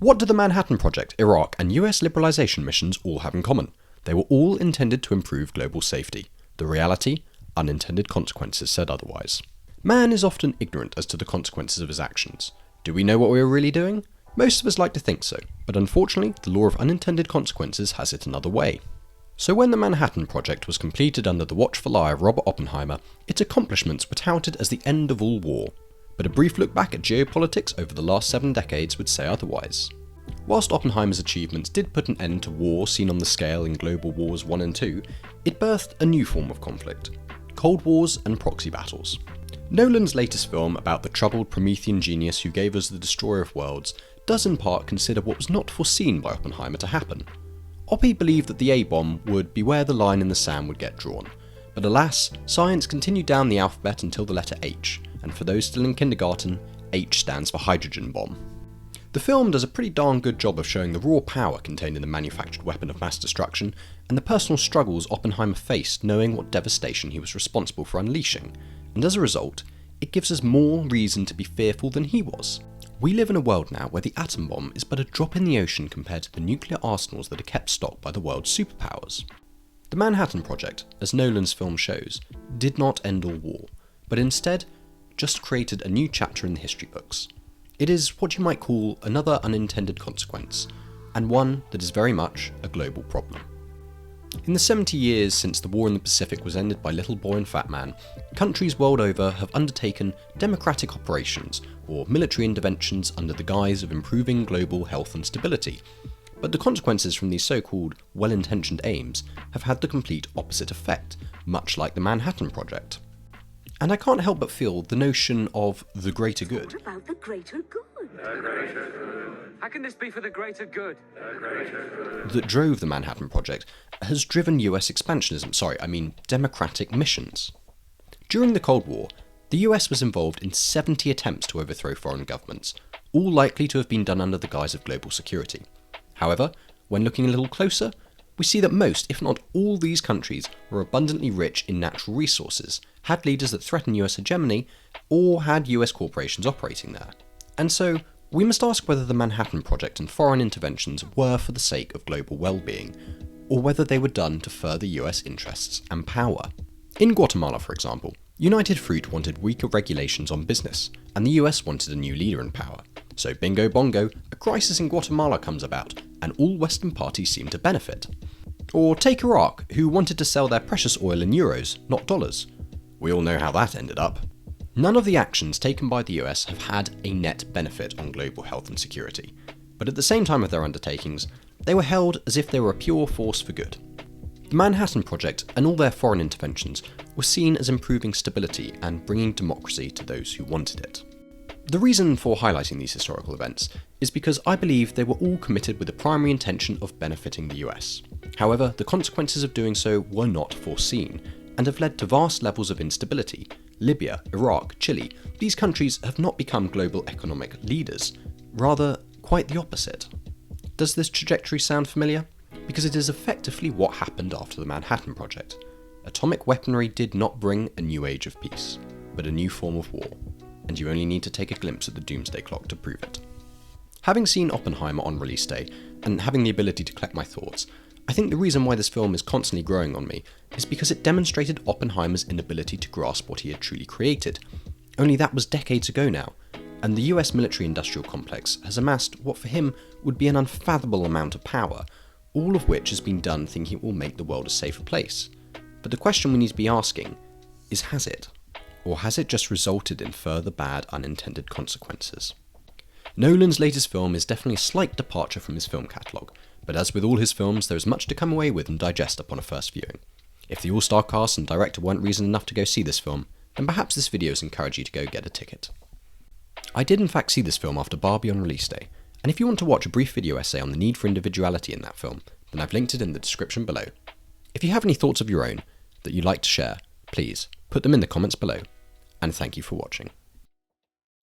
What do the Manhattan Project, Iraq, and US liberalization missions all have in common? They were all intended to improve global safety. The reality? Unintended consequences said otherwise. Man is often ignorant as to the consequences of his actions. Do we know what we are really doing? Most of us like to think so, but unfortunately, the law of unintended consequences has it another way. So when the Manhattan Project was completed under the watchful eye of Robert Oppenheimer, its accomplishments were touted as the end of all war. But a brief look back at geopolitics over the last 7 decades would say otherwise. Whilst Oppenheimer's achievements did put an end to war seen on the scale in Global Wars 1 and 2, it birthed a new form of conflict: Cold Wars and proxy battles. Nolan's latest film about the troubled Promethean genius who gave us the destroyer of worlds does in part consider what was not foreseen by Oppenheimer to happen. Oppie believed that the A-bomb would be where the line in the sand would get drawn, but alas, science continued down the alphabet until the letter H, and for those still in kindergarten, H stands for hydrogen bomb. The film does a pretty darn good job of showing the raw power contained in the manufactured weapon of mass destruction, and the personal struggles Oppenheimer faced knowing what devastation he was responsible for unleashing, and as a result, it gives us more reason to be fearful than he was. We live in a world now where the atom bomb is but a drop in the ocean compared to the nuclear arsenals that are kept stocked by the world's superpowers. The Manhattan Project, as Nolan's film shows, did not end all war, but instead just created a new chapter in the history books. It is what you might call another unintended consequence, and one that is very much a global problem. In the 70 years since the war in the Pacific was ended by Little Boy and Fat Man, countries world over have undertaken democratic operations or military interventions under the guise of improving global health and stability. But the consequences from these so-called well-intentioned aims have had the complete opposite effect, much like the Manhattan Project. And I can't help but feel the notion of the greater good. What about the greater good? The greater good. How can this be for the greater good? The greater good. That drove the Manhattan Project has driven US expansionism, democratic missions. During the Cold War, the US was involved in 70 attempts to overthrow foreign governments, all likely to have been done under the guise of global security. However, when looking a little closer, we see that most, if not all these countries were abundantly rich in natural resources, had leaders that threatened US hegemony, or had US corporations operating there. And so, we must ask whether the Manhattan Project and foreign interventions were for the sake of global well-being, or whether they were done to further US interests and power. In Guatemala, for example, United Fruit wanted weaker regulations on business, and the US wanted a new leader in power. So bingo bongo, a crisis in Guatemala comes about, and all Western parties seem to benefit. Or take Iraq, who wanted to sell their precious oil in euros, not dollars. We all know how that ended up. None of the actions taken by the US have had a net benefit on global health and security, but at the same time of their undertakings, they were held as if they were a pure force for good. The Manhattan Project and all their foreign interventions were seen as improving stability and bringing democracy to those who wanted it. The reason for highlighting these historical events is because I believe they were all committed with the primary intention of benefiting the US. However, the consequences of doing so were not foreseen, and have led to vast levels of instability. Libya, Iraq, Chile, these countries have not become global economic leaders, rather quite the opposite. Does this trajectory sound familiar? Because it is effectively what happened after the Manhattan Project. Atomic weaponry did not bring a new age of peace, but a new form of war, and you only need to take a glimpse at the doomsday clock to prove it. Having seen Oppenheimer on release day, and having the ability to collect my thoughts, I think the reason why this film is constantly growing on me is because it demonstrated Oppenheimer's inability to grasp what he had truly created. Only that was decades ago now, and the US military-industrial complex has amassed what for him would be an unfathomable amount of power, all of which has been done thinking it will make the world a safer place. But the question we need to be asking is, has it? Or has it just resulted in further bad unintended consequences? Nolan's latest film is definitely a slight departure from his film catalogue, but as with all his films, there is much to come away with and digest upon a first viewing. If the all-star cast and director weren't reason enough to go see this film, then perhaps this video has encouraged you to go get a ticket. I did in fact see this film after Barbie on release day, and if you want to watch a brief video essay on the need for individuality in that film, then I've linked it in the description below. If you have any thoughts of your own that you'd like to share, please put them in the comments below, and thank you for watching.